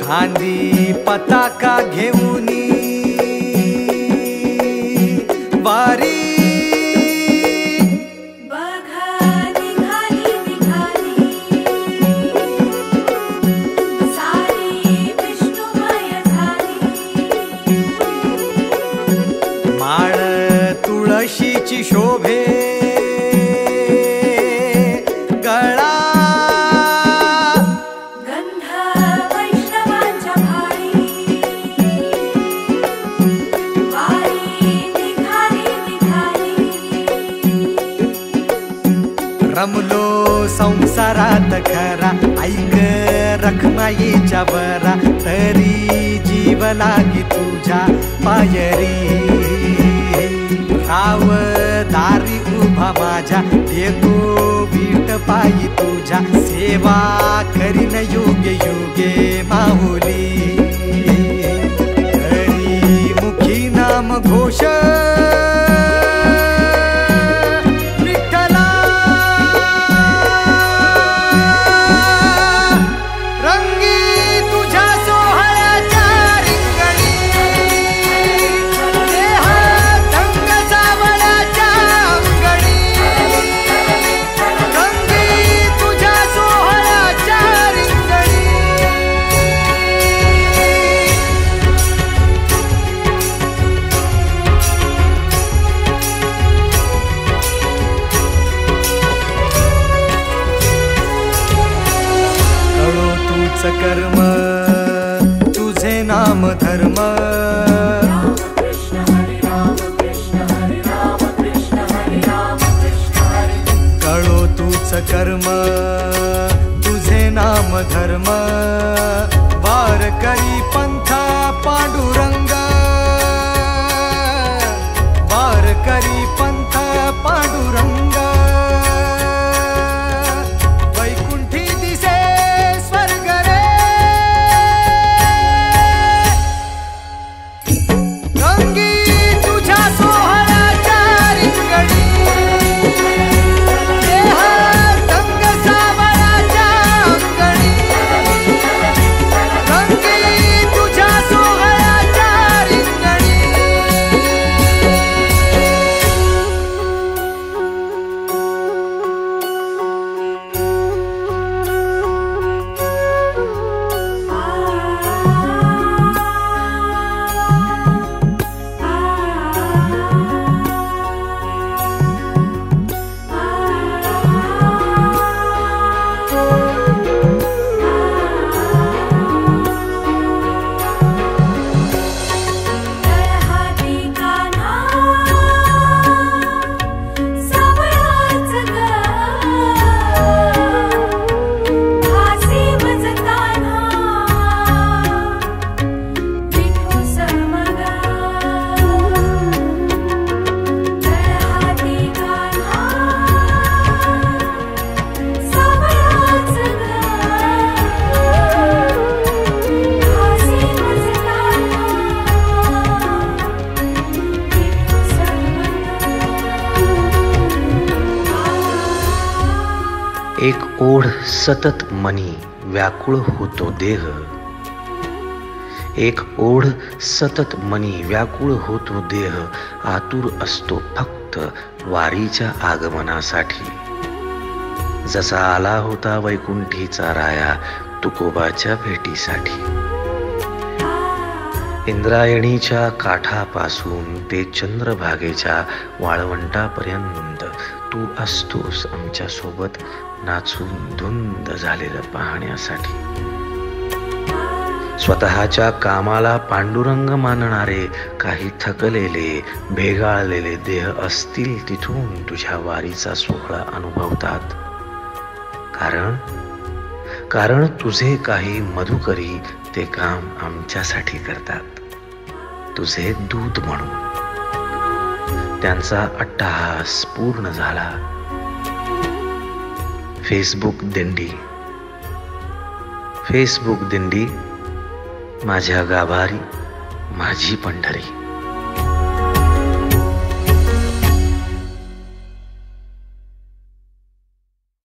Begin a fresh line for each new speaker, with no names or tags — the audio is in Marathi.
खांदी पताका घेऊनी वारी माळ तुळशीची शोभे गळा
गंध वैष्णवांच्या भाळी वारी निघाली निघाली
रमलो संसारात खरा ऐक रखमाईच्या बरा तरी जीव लागी तुझ्या पायरी राव दारी उभा माझ्या येतो वीट पायी तुझ्या सेवा करीन योग्य योगे माहुली हरी मुखी नाम घोष कर्म तुझे नाम धर्म कळो तूच कर्म तुझे नाम धर्म वारकरी पंथ पांडुरंग वारकरी पंथ पांडुरंग
एक ओढ सतत मनी व्याकुळ होतो देह एक ओढ सतत मनी व्याकुळ होतो देह आतुर असतो फक्त वारीच्या आगमनासाठी जसा आला होता वैकुंठीचा राया तुकोबाच्या भेटीसाठी इंद्रायणीच्या काठापासून ते चंद्रभागेच्या वाळवंटापर्यंत तू असतोस आमच्या सोबत नाचून धुंद झालेलं पाहण्यासाठी स्वतःच्या कामाला पांडुरंग मानणारे काही थकलेले भेगाळलेले देह असतील तिथून तुझ्या वारीचा सोहळा अनुभवतात कारण तुझे काही मधुकरी ते काम आमच्यासाठी करतात तुझे दूत म्हणून त्यांचा अट्टहास पूर्ण झाला फेसबुक दिंडी माझ्या गाभारी माझी पंढरी